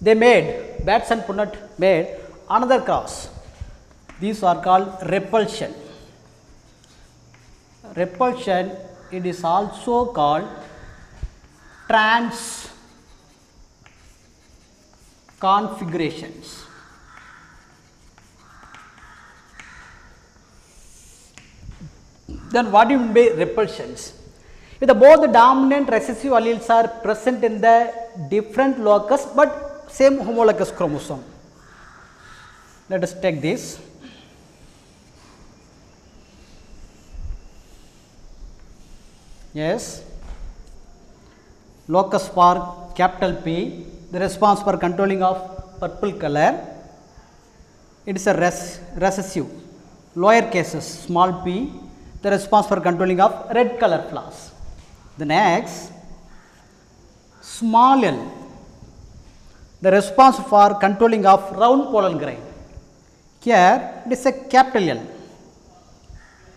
they made, Bats and Punnett made another cross. These are called repulsion. Repulsion, it is also called transconfigurations. Then what do you mean by repulsions? If both the dominant recessive alleles are present in the different locus but same homologous chromosome. Let us take this. Yes, locus for capital P, the response for controlling of purple color, it is a recessive, lower cases small p, the response for controlling of red color flowers. The next, small l, the response for controlling of round pollen grain. Here it is a capital L,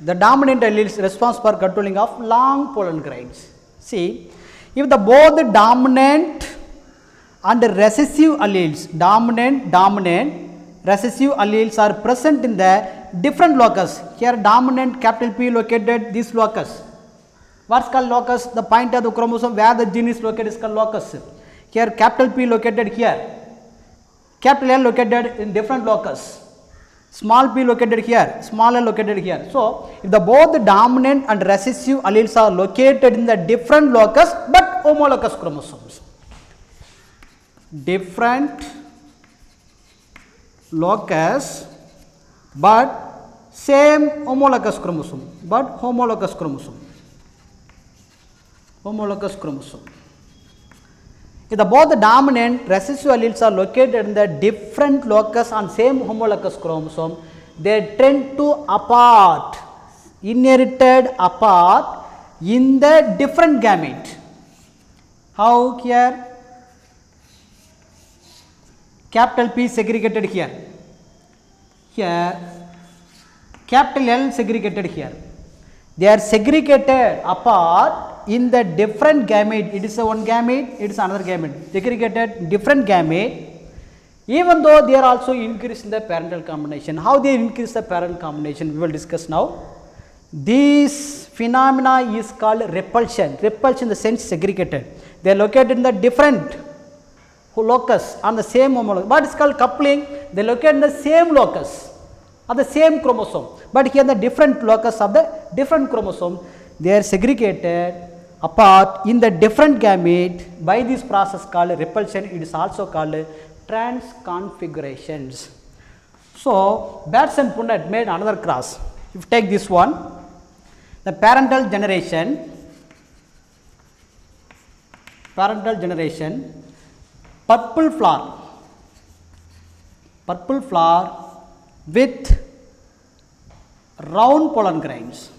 the dominant allele is responsible for controlling of long pollen grains. See, if the both the dominant and recessive alleles, dominant recessive alleles are present in the different locus. Here dominant capital P located this locus. What's called locus? The point of the chromosome where the gene is located is called locus. Here capital P located here, capital L located in different locus. Small p located here, small l located here. So, if the both the dominant and recessive alleles are located in the different locus but homologous chromosomes, different locus but same homologous chromosome, homologous chromosome. If the both the dominant recessive alleles are located in the different locus on same homologous chromosome, they tend to apart, inherited apart in the different gamete. How here? Capital P segregated here, capital L segregated here. They are segregated apart in the different gamete. It is a one gamete, it is another gamete, segregated different gamete, even though they are also increased in the parental combination. How they increase the parental combination we will discuss now. This phenomena is called repulsion. Repulsion in the sense segregated. They are located in the different locus on the same homologous. What is called coupling? They locate in the same locus of the same chromosome, but here the different locus of the different chromosome, they are segregated apart in the different gamete by this process called repulsion. It is also called transconfigurations. So, Bats and Punnett made another cross. If you take this one, the parental generation, purple flower with round pollen grains,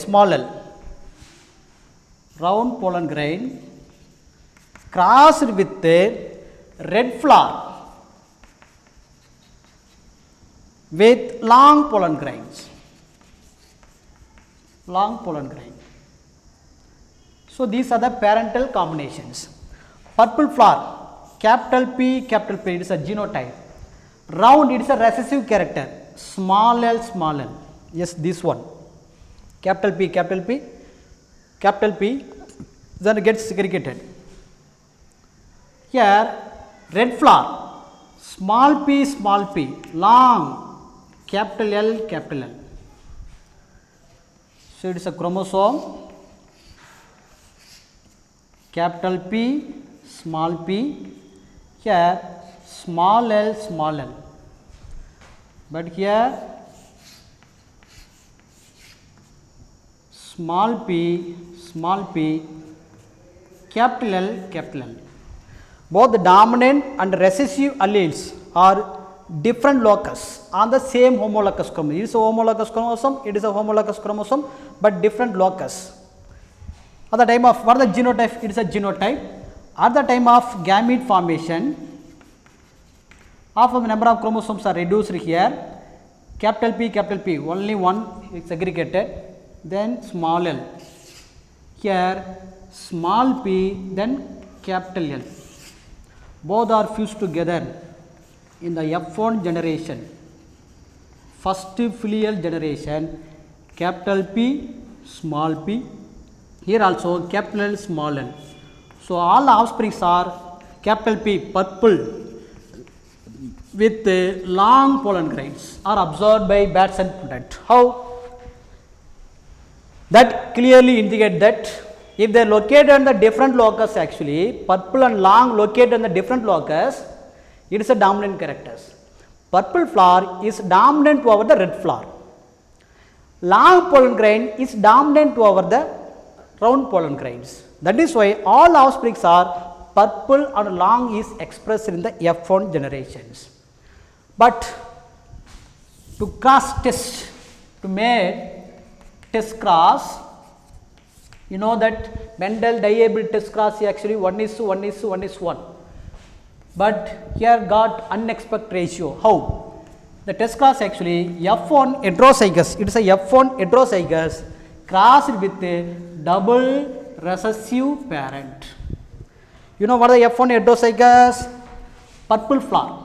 small l, round pollen grain crossed with red flower with long pollen grains, So, these are the parental combinations. Purple flower, capital P, it is a genotype. Round, it is a recessive character, small l, yes, this one, capital P, then it gets segregated. Here, red flower, small p, long, capital L. So, it is a chromosome, capital P, small p, here small l, but here small p, capital L. Both the dominant and recessive alleles are different locus on the same homologous chromosome. It is a homologous chromosome, but different locus. At the time of what is the genotype? It is a genotype. At the time of gamete formation, half of the number of chromosomes are reduced here. Capital P, only one is segregated. Then small l. Here small p, then capital L. Both are fused together in the F1 generation. First filial generation, capital P, small p. Here also capital L, small l. So all the offsprings are capital P, purple, with long pollen grains are observed by bats and prudent. How? That clearly indicate that if they are located on the different locus, actually purple and long located on the different locus, it is a dominant characters. Purple flower is dominant over the red flower. Long pollen grain is dominant over the round pollen grains. That is why all offsprings are purple and long is expressed in the F1 generations. But to cross test, to make test cross, you know that Mendel dihybrid test cross is actually 1:1:1:1. But here got unexpected ratio. How? The test cross actually F1 heterozygous, it is a F1 heterozygous crossed with a double recessive parent. You know what is the F1 heterozygous? Purple flower.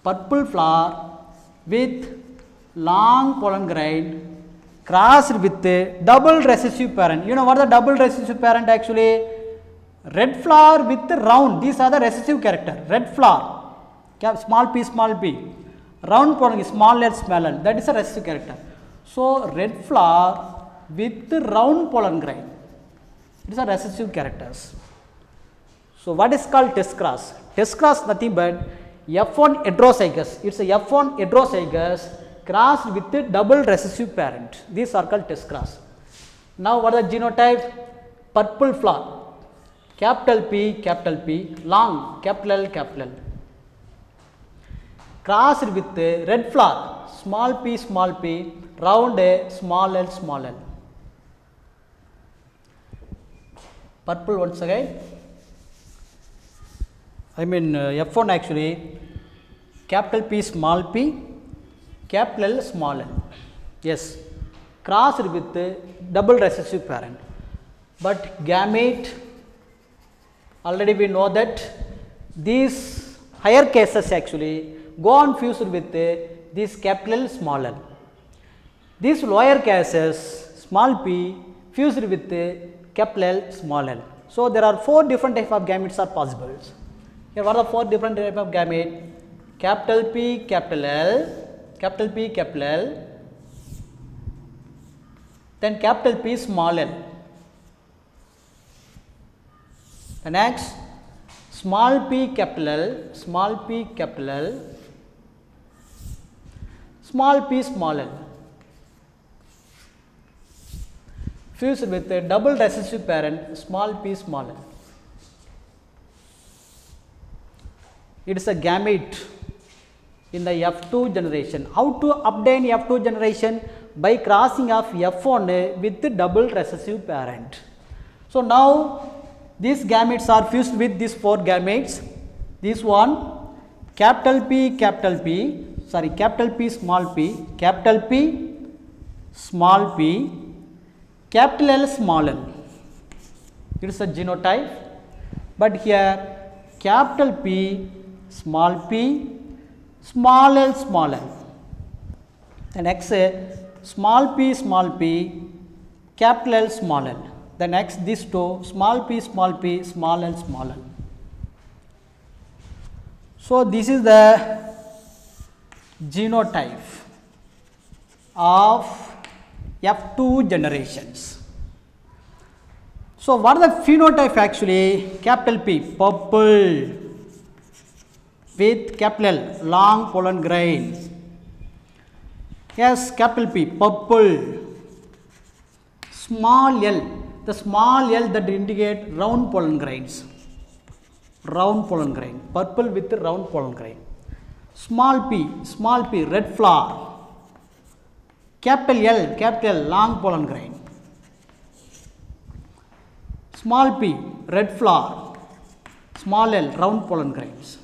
Purple flower with long pollen grain crossed with a double recessive parent. You know what is the double recessive parent actually? Red flower with round, these are the recessive character. Red flower, small p, round pollen is small l, small l, that is a recessive character. So red flower with round pollen grain, these are recessive characters. So what is called test cross? Test cross nothing but F1 heterozygous, it's a F1 heterozygous crossed with a double recessive parent. These are called test cross. Now what is the genotype? Purple flower, capital P, long, capital L. Crossed with a red flower, small p, round a, small l. Purple once again. I mean F1 actually, capital P, capital L, small l. Yes, crossed with a double recessive parent. But gamete, already we know that these higher cases actually go on fused with this capital L, small l. These lower cases, small p, fused with capital L, small l. So there are 4 different types of gametes are possible. Here what are the 4 different types of gamete? Capital P, capital L, then capital P, small l. The next, small p, capital L, small p, small l. Fused with a double recessive parent, small p, small l. It is a gamete in the F2 generation. How to obtain F2 generation? By crossing of F1 with the double recessive parent. So now these gametes are fused with these 4 gametes. This one, capital P, capital P, small p, capital P, small p, capital L, small l. It is a genotype. But here capital P, small p, small l. The next small p, capital L, small l. The next these 2, small p, small l. So this is the genotype of F2 generations. So what is the phenotype actually? Capital P, purple with capital L, long pollen grain. Yes, capital P, purple. Small l, the small l that indicate round pollen grains. Round pollen grain, purple with round pollen grain. Small p, red flower. Capital L, long pollen grain. Small p, red flower. Small l, round pollen grains.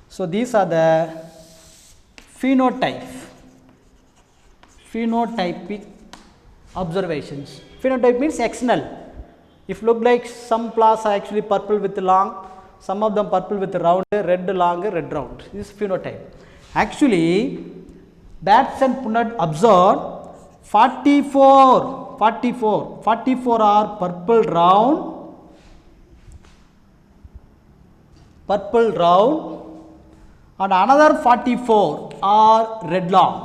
So these are the phenotypic observations. Phenotype means external. If look like some flowers are actually purple with long, some of them purple with round, red long, red round. This is phenotype. Actually, Batts and Punnett observed 44 are purple round and another 44 are red long.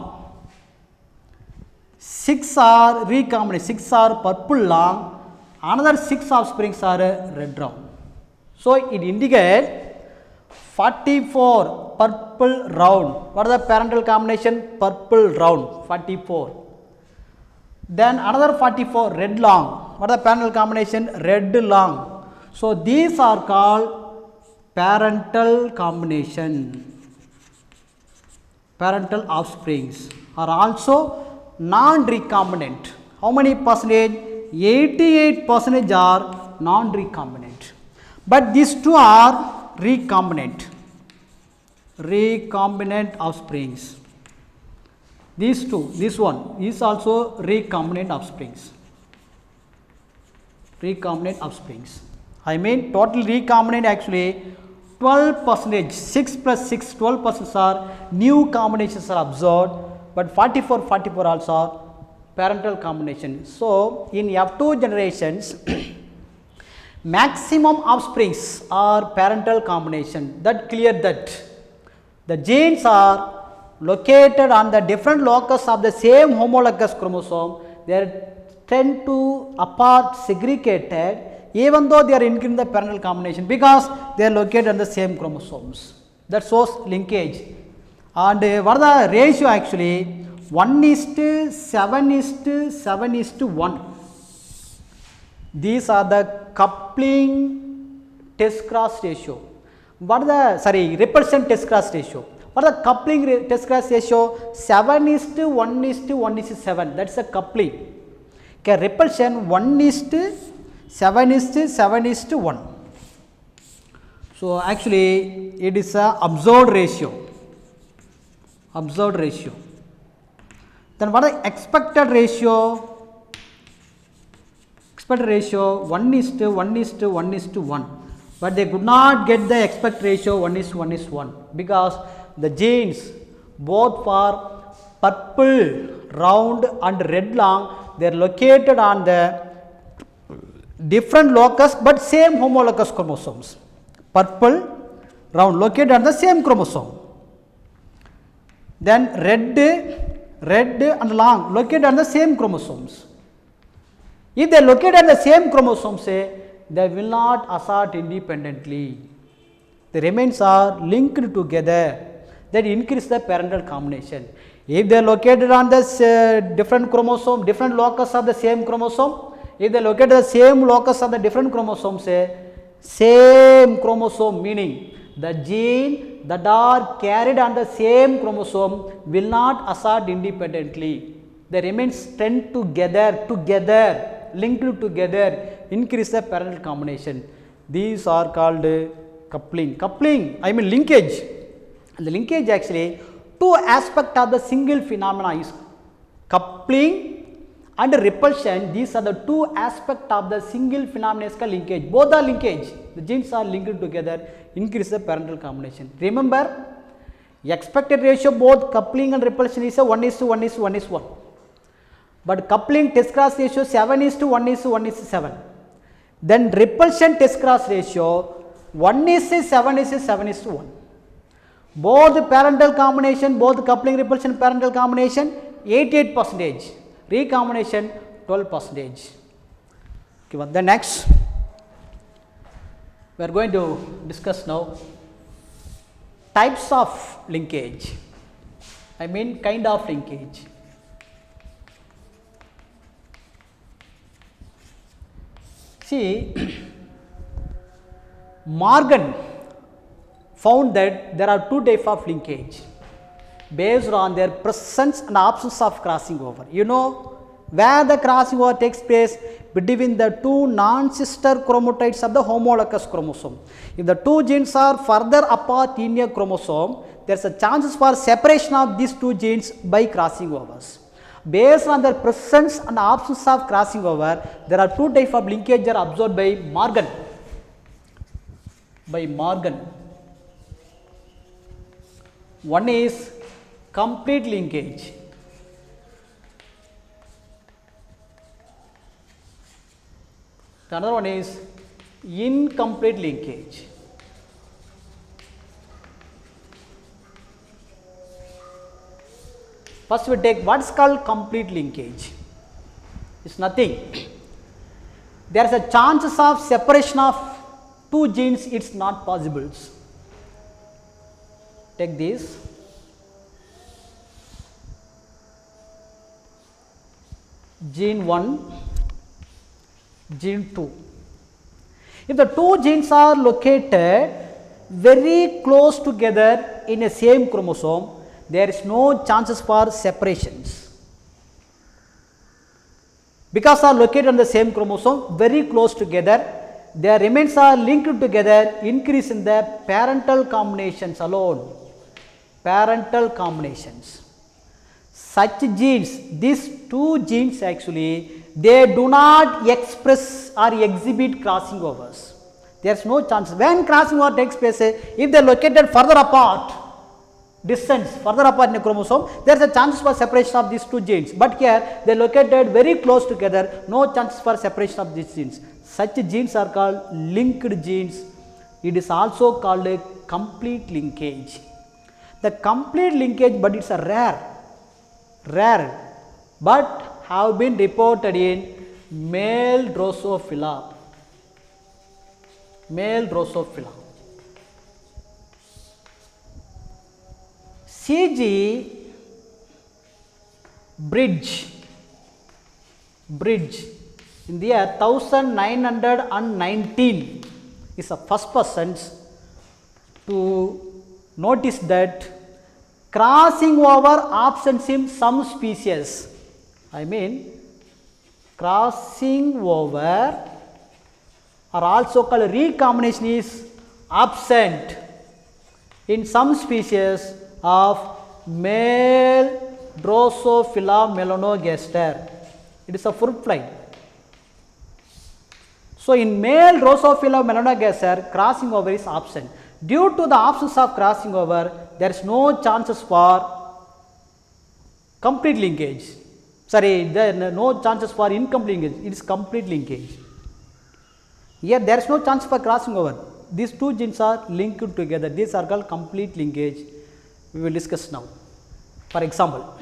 6 are recombinant, 6 are purple long, another 6 offsprings are red round. So it indicates 44 purple round. What is the parental combination? Purple round, 44. Then another 44 red long. What is the parental combination? Red long. So these are called parental combination. Parental offsprings are also non-recombinant. How many percentage? 88% are non-recombinant. But these two are recombinant. Recombinant offsprings. These two, this one is also recombinant offsprings. Recombinant offsprings. I mean total recombinant actually 12%, 6 plus 6, 12% are new combinations are observed, but 44 also are parental combination. So in F2 generations, maximum offsprings are parental combination. That clear that the genes are located on the different locus of the same homologous chromosome. They tend to apart segregated even though they are including the parental combination because they are located on the same chromosomes. That shows linkage. And what is the ratio actually? 1:7:7:1. These are the coupling test cross ratio. What is the repulsion test cross ratio? What is the coupling test cross ratio? 7:1:1:7. That is the coupling. Okay, repulsion 1:7:7:1. So actually it is a observed ratio. Observed ratio. Then what is the expected ratio? Expected ratio 1:1:1:1. But they could not get the expected ratio 1:1:1 because the genes both for purple round and red long, they are located on the different locus but same homologous chromosomes. Purple round located on the same chromosome. Then red and long located on the same chromosomes. If they are located on the same chromosomes, they will not assort independently. The remains are linked together. That increase the parental combination. If they are located on this different chromosome, different locus of the same chromosome, if they are located the same locus of the different chromosomes, same chromosome, meaning the gene that are carried on the same chromosome will not assort independently. The remains tend together, linked together, increase the parental combination. These are called coupling. Coupling, I mean linkage. The linkage actually two aspects of the single phenomena is coupling and repulsion. These are the two aspects of the single phenomena is called linkage. Both are linkage. The genes are linked together, increase the parental combination. Remember, expected ratio both coupling and repulsion is a 1:1:1:1. But coupling test cross ratio 7:1:1:7. Then repulsion test cross ratio 1:7:7:1. Both parental combination, both coupling repulsion parental combination 88%, recombination 12%. Okay, what the next? We are going to discuss now types of linkage. I mean kind of linkage. See, Morgan found that there are two types of linkage based on their presence and absence of crossing over. You know where the crossing over takes place? Between the two non-sister chromatids of the homologous chromosome. If the two genes are further apart in a chromosome, there is a chances for separation of these two genes by crossing overs. Based on the presence and absence of crossing over, there are two types of linkage are observed by Morgan. One is complete linkage. The another one is incomplete linkage. First we take what is called complete linkage. It's nothing. There is a chances of separation of two genes, it's not possible. Take this. Gene 1, gene 2. If the two genes are located very close together in a same chromosome, there is no chances for separations. Because they are located on the same chromosome very close together, their remains are linked together, increase in the parental combinations alone. Parental combinations. Such genes, these two genes actually, they do not express or exhibit crossing overs. There is no chance. When crossing over takes place, if they are located further apart, distance further apart in a chromosome, there is a chance for separation of these two genes. But here they are located very close together, no chance for separation of these genes. Such genes are called linked genes. It is also called a complete linkage. The complete linkage, but it's a rare, but have been reported in male Drosophila. CG Bridge in the year 1919 is the first person to notice that crossing over absence in some species. I mean, crossing over or also called recombination is absent in some species of male Drosophila melanogaster. It is a fruit fly. So, in male Drosophila melanogaster, crossing over is absent. Due to the absence of crossing over, there is no chances for complete linkage. There are no chances for incomplete linkage. It is complete linkage. Here there is no chance for crossing over. These two genes are linked together. These are called complete linkage. We will discuss now. For example,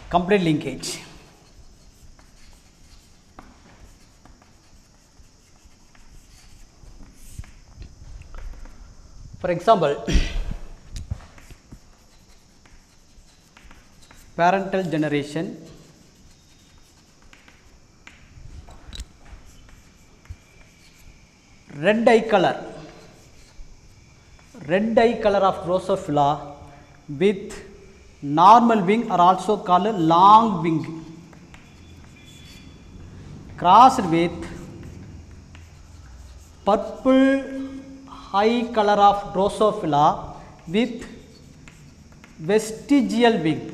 complete linkage. For example, parental generation, red eye color of Drosophila with normal wing are also called long wing, crossed with purple eye color of Drosophila with vestigial wing.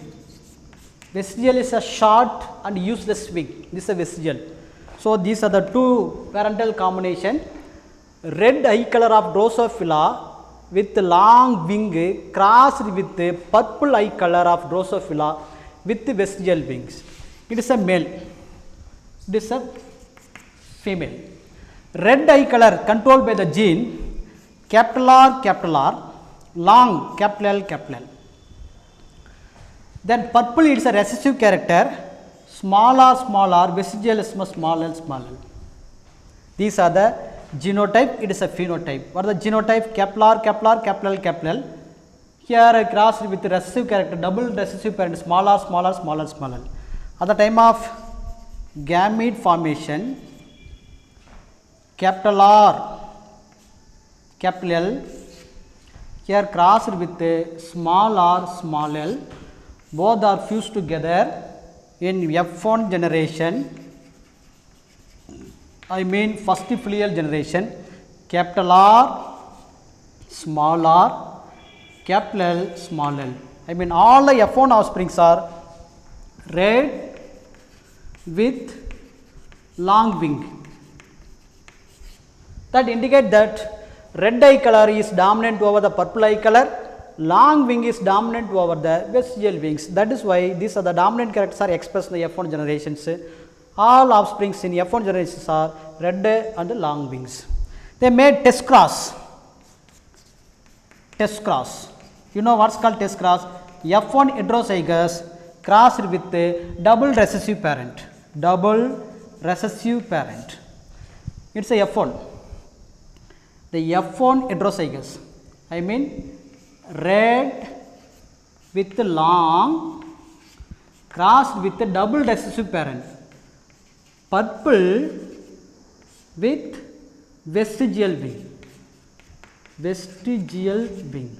Vestigial is a short and useless wing. This is a vestigial. So, these are the two parental combination. Red eye color of Drosophila with long wing crossed with purple eye color of Drosophila with vestigial wings. It is a male. It is a female. Red eye color controlled by the gene R, long L. Then purple is a recessive character, small r, vestigial small l. These are the genotype, it is a phenotype. What is the genotype? R, L. Here crossed with recessive character, double recessive parent, small r. At the time of gamete formation, R, L, here crossed with small r, small l, both are fused together in F1 generation, I mean first filial generation, R, small r, L, small l. I mean all the F1 offsprings are red with long wing. That indicate that red eye color is dominant over the purple eye color, long wing is dominant over the vestigial wings. That is why these are the dominant characters are expressed in the F1 generations. All offsprings in F1 generations are red and long wings. They made test cross. Test cross. You know what's called test cross? F1 heterozygous crossed with a double recessive parent. Double recessive parent. It's a F1. The F1 heterozygous. I mean red with long crossed with a double recessive parent. Purple with vestigial wing. Vestigial wing.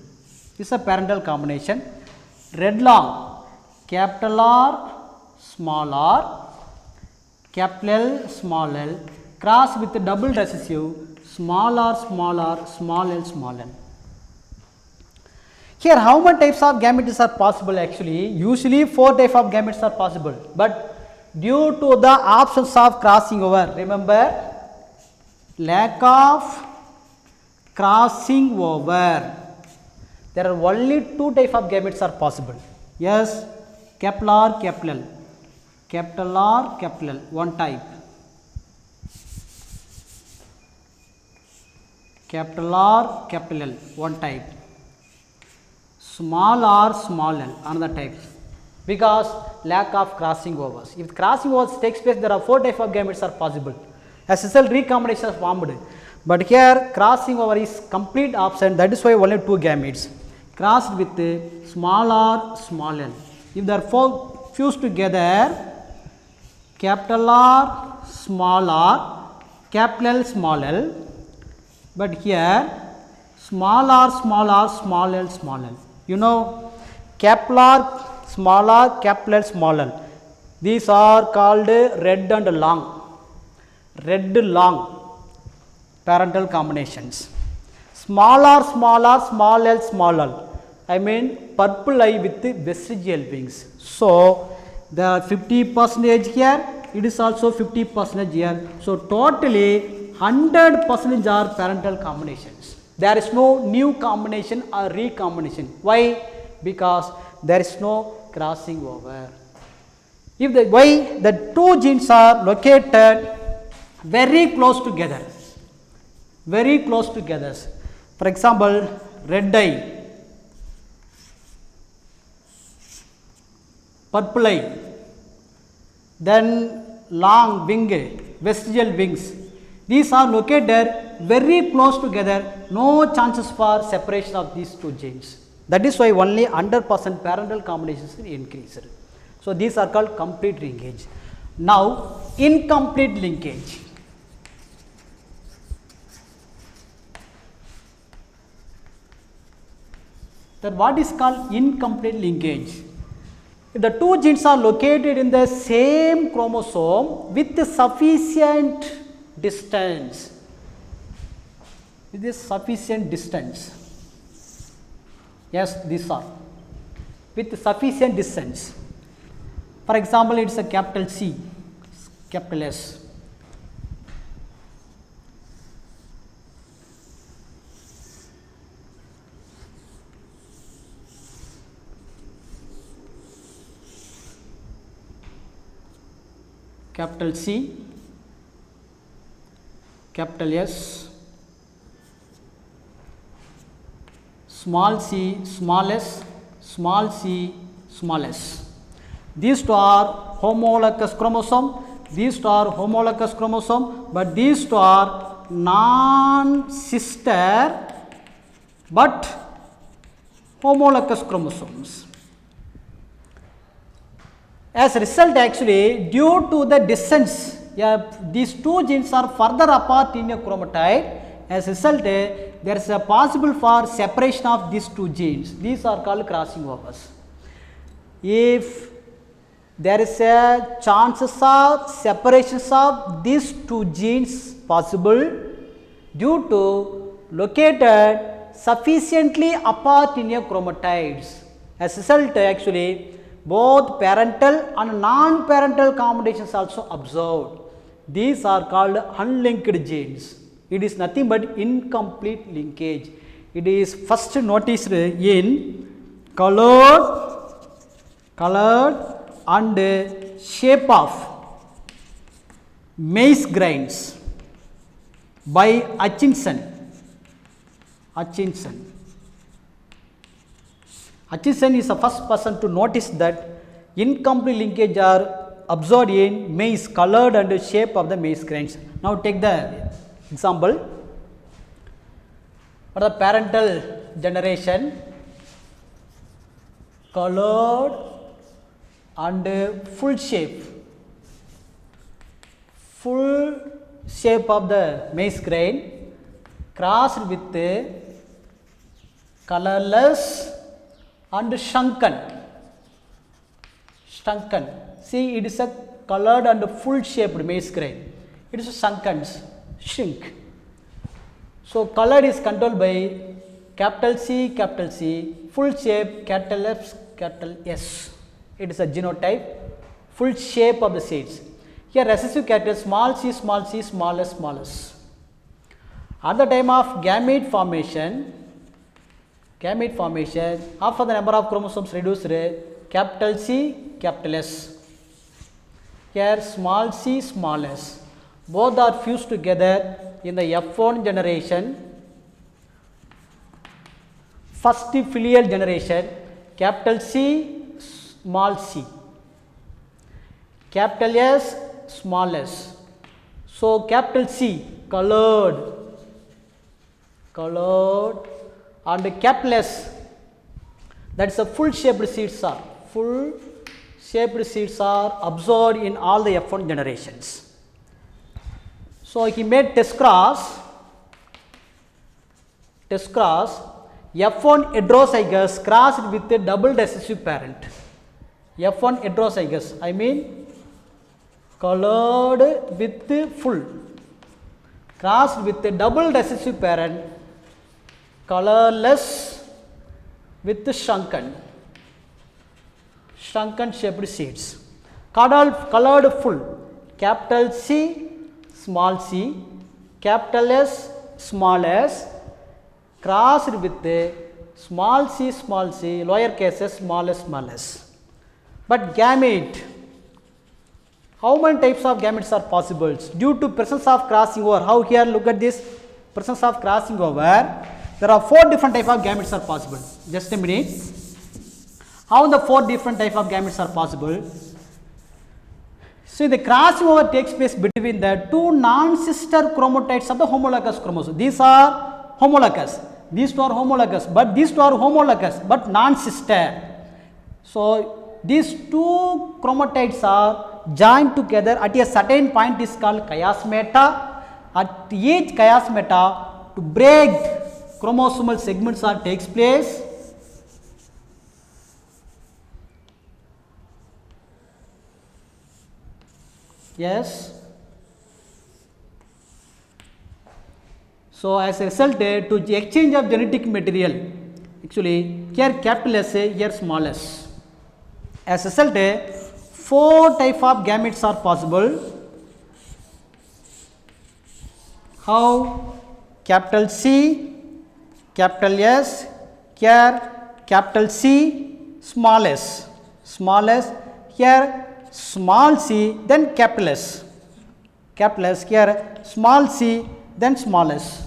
This is a parental combination. Red long, capital R, small r, capital L, small l, cross with a double recessive, small r, small r, small l, small l. Here how many types of gametes are possible actually? Usually 4 types of gametes are possible, but due to the absence of crossing over, remember, lack of crossing over, there are only 2 types of gametes are possible. Yes, capital R, capital L. Capital R, capital L, one type. Capital R, capital L, one type. Small r, small l, another type. Because lack of crossing overs. If crossing overs takes place, there are 4 types of gametes are possible. As result, recombination is formed. But here crossing over is complete absent. That is why only 2 gametes crossed with small r, small l. If they are fused together, capital R, small r, capital L, small l. But here small r, small r, small l, small l. You know, capital R, small r, capital L, small l. These are called red and long. Red long parental combinations. Small r, small r, small l, small l. I mean purple eye with vestigial wings. So the 50% here, it is also 50% here. So totally 100% are parental combinations. There is no new combination or recombination. Why? Because there is no crossing over. If the why the 2 genes are located very close together. Very close together. For example, red eye, purple eye, then long wing, vestigial wings. These are located very close together, no chances for separation of these 2 genes. That is why only 100% parental combinations is increased. So these are called complete linkage. Now incomplete linkage. Then what is called incomplete linkage? If the 2 genes are located in the same chromosome with sufficient distance, with this sufficient distance, yes, these are with sufficient distance. For example, it is a capital C, capital S. Capital C, capital S, small c, small s, small c, small s. These 2 are homologous chromosome, these 2 are homologous chromosome, but these 2 are non-sister but homologous chromosomes. As a result, actually, due to the distance, these 2 genes are further apart in a chromatide. As a result, there is a possible for separation of these 2 genes. These are called crossing overs. If there is a chances of separations of these 2 genes possible due to located sufficiently apart in a chromatides. As a result, actually, both parental and non-parental combinations also observed. These are called unlinked genes. It is nothing but incomplete linkage. It is first noticed in colored and shape of maize grains by Hutchinson. Hutchinson is the first person to notice that incomplete linkage are observed in maize, colored and shape of the maize grains. Now take the example for the parental generation, colored and full shape of the maize grain crossed with colorless and shrunken. See, it is a colored and full shaped maize grain. It is a shrink. So colored is controlled by capital C, full shape capital F, capital S. It is a genotype, full shape of the seeds. Here recessive character small c, smallest. At the time of gamete formation, after the number of chromosomes reduced, capital C, capital S. Here small c, small s. Both are fused together in the F1 generation, first filial generation, capital C, small c, capital S, small s. So capital C, colored and capital S, that is a full shaped seeds are observed in all the F1 generations. So he made test cross F1 heterozygous crossed with a double recessive parent. F1 heterozygous, I mean colored with full, crossed with a double recessive parent, colorless with shrunken shaped seeds. Colored full, capital C, small c, capital S, small s, crossed with small c, lower cases small s. But gamete, how many types of gametes are possible? Due to presence of crossing over, how here look at this, presence of crossing over, there are 4 different types of gametes are possible. Just a minute. How the 4 different types of gametes are possible? So the crossing over takes place between the 2 non-sister chromatids of the homologous chromosome. These are homologous. These 2 are homologous, but these 2 are homologous but non-sister. So these 2 chromatids are joined together at a certain point is called chiasmata. At each chiasmata, to break chromosomal segments takes place. Yes. So as a result, to exchange of genetic material, actually here capital S, here small s. As a result, 4 types of gametes are possible. How? Capital C, capital S, here capital C, small s, here small c, then capital S, here small c, then small s.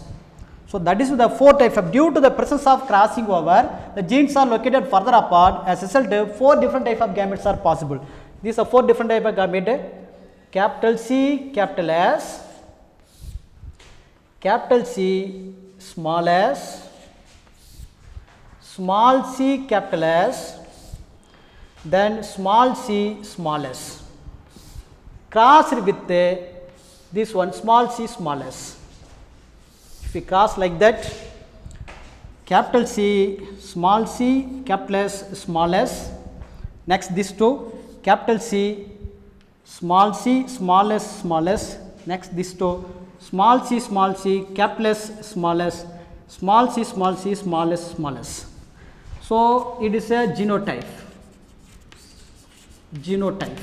So that is the 4 types of, due to the presence of crossing over, the genes are located further apart. As a result, 4 different types of gametes are possible. These are 4 different types of gamete: capital C, capital S, capital C, small s, small c, capital S, then small c, small s, crossed with this one small c, small s. If we cross like that, capital C, capital S, small s, next this 2, capital C, small s, next this 2, small c, capital S, small s, small c, small s, small s. So it is a genotype. Genotype.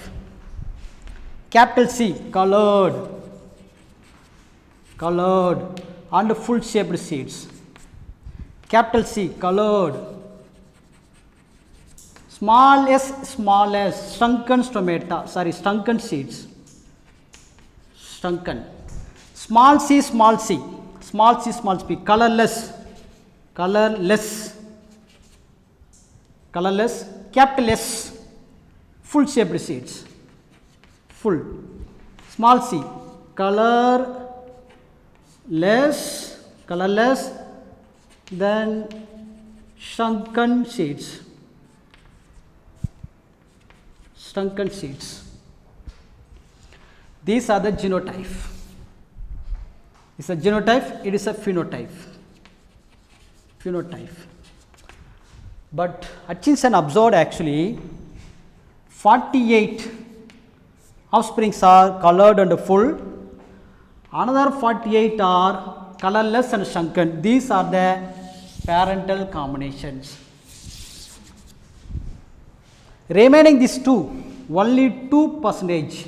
Capital C, colored and full shaped seeds. Capital C, colored. Small s, shrunken stomata, shrunken seeds. Shrunken. Small c, colorless. Capital S, full shaped seeds. Full. Small c, colorless, then shrunken seeds. These are the genotype. It's a genotype, it is a phenotype. But Hutchinson observed actually 48 offsprings are colored and full, another 48 are colorless and shrunken. These are the parental combinations. Remaining these two, only 2%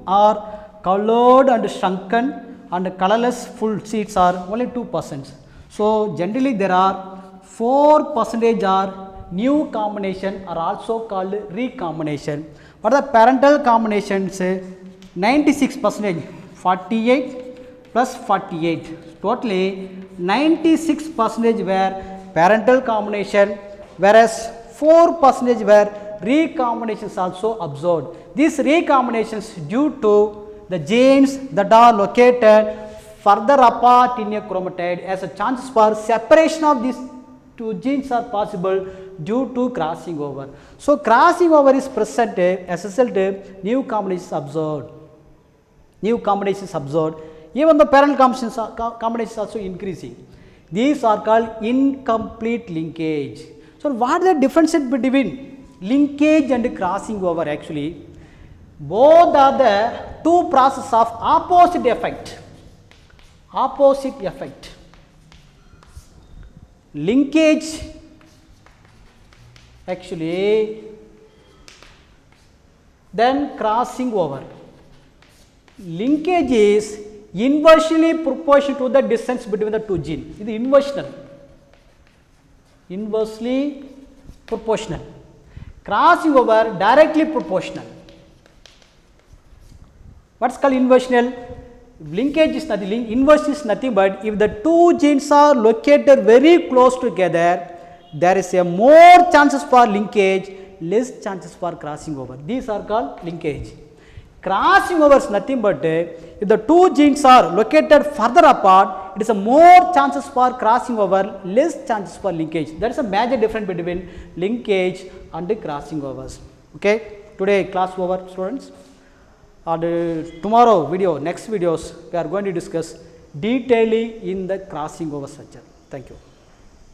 are colored and shrunken, and colorless full seeds are only 2%. So generally there are 4% are new combination, are also called recombination. But the parental combinations 96%, 48 plus 48, totally 96% were parental combination, whereas 4% were recombinations also observed. These recombinations due to the genes that are located further apart in a chromatid, as a chances for separation of these two genes are possible due to crossing over. So crossing over is present, as a result new combinations observed. Even the parent combinations also increasing. These are called incomplete linkage. So what is the difference between linkage and crossing over? Actually, both are the two processes of opposite effect. Linkage actually, then crossing over. Linkage is inversely proportional to the distance between the two genes. It is inversely proportional. Crossing over directly proportional. What is called inversional? Linkage is nothing, inverse is nothing but if the two genes are located very close together, there is a more chances for linkage, less chances for crossing over. These are called linkage. Crossing over is nothing but if the two genes are located further apart, it is a more chances for crossing over, less chances for linkage. That is a major difference between linkage and crossing overs. Okay, today class over, students. And tomorrow video, next videos, we are going to discuss detailing in the crossing over structure. Thank you.